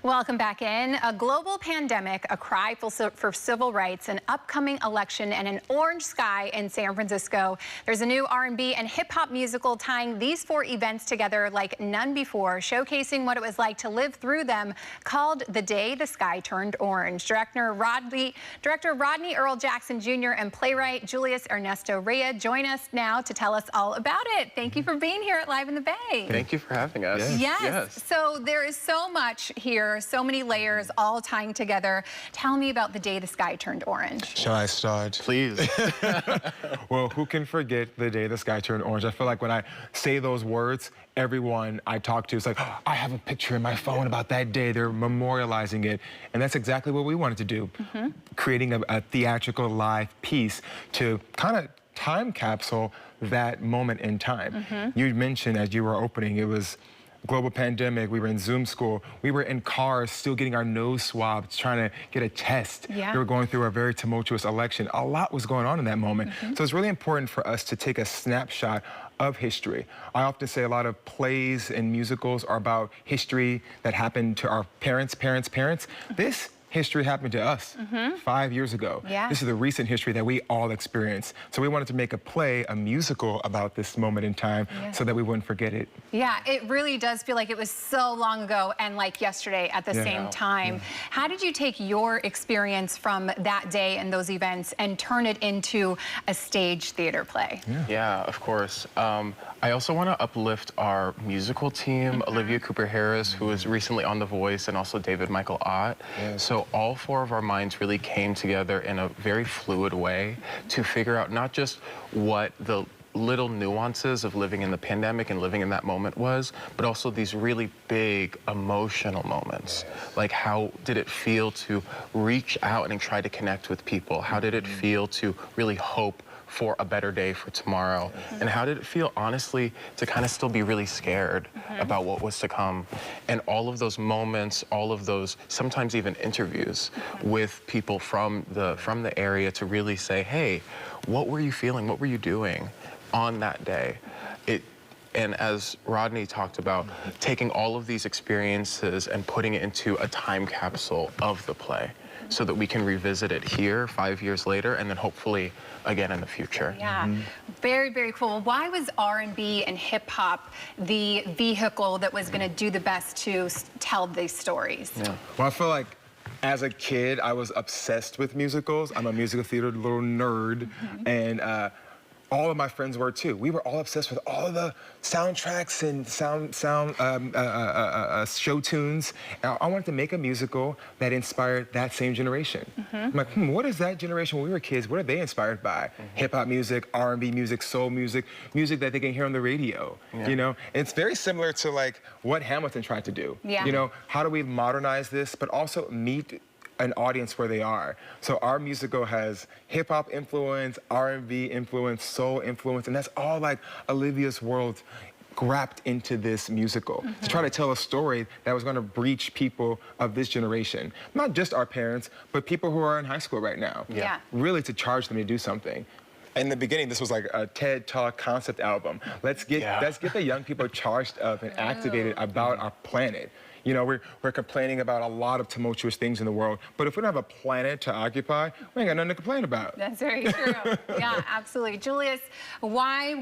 Welcome back in. A global pandemic, a cry for civil rights, an upcoming election, and an orange sky in San Francisco. There's a new R&B and hip-hop musical tying these four events together like none before, showcasing what it was like to live through them, called The Day the Sky Turned Orange. Director Rodney Earl Jackson Jr. and playwright Julius Ernesto Rea join us now to tell us all about it. Thank you for being here at Live in the Bay. Thank you for having us. Yes. So there is so much here, so many layers all tying together. Tell me about The Day the Sky Turned Orange. Shall I start? Please. Well, who can forget the day the sky turned orange? I feel like when I say those words, everyone I talk to is like, oh, I have a picture in my phone about that day. They're memorializing it. And that's exactly what we wanted to do. Creating a theatrical live piece to kind of time capsule that moment in time. You mentioned as you were opening, it was global pandemic, we were in Zoom school, we were in cars still getting our nose swabbed, trying to get a test. We were going through a very tumultuous election. A lot was going on in that moment. So it's really important for us to take a snapshot of history. I often say a lot of plays and musicals are about history that happened to our parents. This history happened to us 5 years ago. This is the recent history that we all experience. So we wanted to make a play, a musical about this moment in time so that we wouldn't forget it. Yeah, it really does feel like it was so long ago and like yesterday at the same time. How did you take your experience from that day and those events and turn it into a stage theater play? Yeah, of course. I also want to uplift our musical team, Olivia Cooper-Harris, who was recently on The Voice, and also David Michael Ott. So all four of our minds really came together in a very fluid way to figure out not just what the little nuances of living in the pandemic and living in that moment was, but also these really big emotional moments. Like, how did it feel to reach out and try to connect with people? How did it feel to really hope for a better day for tomorrow? And how did it feel, honestly, to kind of still be really scared about what was to come? And all of those moments, all of those, sometimes even interviews with people from the area to really say, hey, what were you feeling? What were you doing on that day? And as Rodney talked about, taking all of these experiences and putting it into a time capsule of the play so that we can revisit it here 5 years later and then hopefully again in the future. Very, very cool. Why was R&B and hip-hop the vehicle that was going to do the best to tell these stories? Well, I feel like as a kid, I was obsessed with musicals. I'm a musical theater little nerd, and all of my friends were too. We were all obsessed with all of the soundtracks and show tunes. And I wanted to make a musical that inspired that same generation. I'm like, what is that generation when we were kids? What are they inspired by? Hip-hop music, R&B music, soul music, music that they can hear on the radio. You know, and it's very similar to like what Hamilton tried to do. You know, how do we modernize this, but also meet an audience where they are. So our musical has hip-hop influence, R&B influence, soul influence, and that's all like Olivia's world wrapped into this musical to try to tell a story that was going to reach people of this generation. Not just our parents, but people who are in high school right now. Really to charge them to do something. In the beginning, this was like a TED Talk concept album. Let's get the young people charged up and activated about our planet. You know, we're complaining about a lot of tumultuous things in the world, but if we don't have a planet to occupy, we ain't got nothing to complain about. That's very true. Yeah, absolutely. Julius, why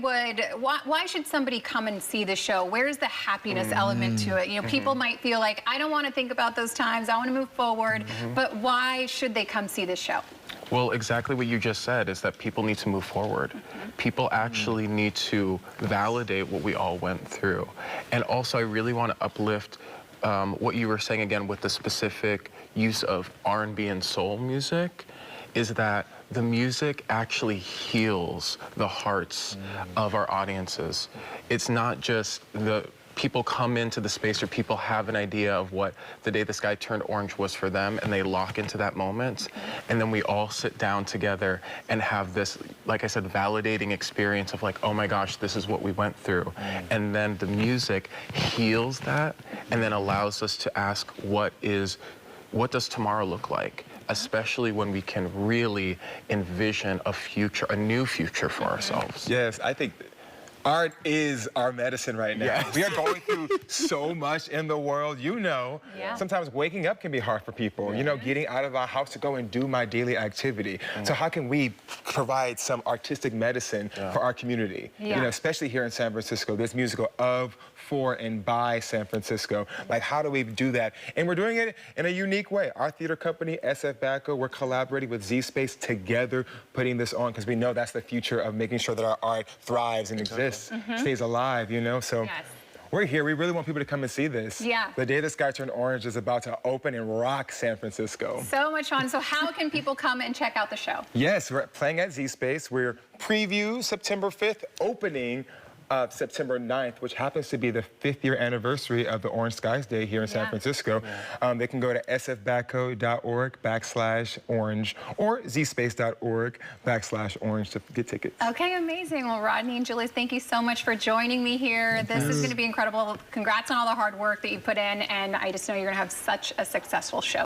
should somebody come and see the show? Where's the happiness element to it? You know, people might feel like, I don't want to think about those times, I want to move forward, but why should they come see this show? Well, exactly what you just said is that people need to move forward. People actually need to validate what we all went through. And also, I really want to uplift what you were saying again with the specific use of R&B and soul music, is that the music actually heals the hearts of our audiences. It's not just the people come into the space or people have an idea of what The Day the Sky Turned Orange was for them and they lock into that moment, and then we all sit down together and have this, like I said, validating experience of like, oh my gosh, this is what we went through. And then the music heals that and then allows us to ask, what does tomorrow look like? Especially when we can really envision a future, a new future for ourselves. Yes, I think Art is our medicine right now. Yes. We are going through so much in the world. Yeah. Sometimes waking up can be hard for people. Getting out of our house to go and do my daily activity. So how can we provide some artistic medicine for our community? Especially here in San Francisco, this musical of, for, and by San Francisco. Like, how do we do that? And we're doing it in a unique way. Our theater company, SF Bacco, we're collaborating with Z Space together, putting this on, because we know that's the future of making sure that our art thrives and exists, stays alive, So we're here. We really want people to come and see this. Yeah. The Day the Sky Turned Orange is about to open and rock San Francisco. So much fun. So how can people come and check out the show? Yes, we're playing at Z Space. We're preview September 5th, opening September 9th, which happens to be the 5th year anniversary of the Orange Skies Day here in San Francisco. They can go to sfbacco.org/orange or zspace.org/orange to get tickets. Okay, amazing. Well, Rodney and Julius, thank you so much for joining me here. This is going to be incredible. Congrats on all the hard work that you put in, and I just know you're going to have such a successful show.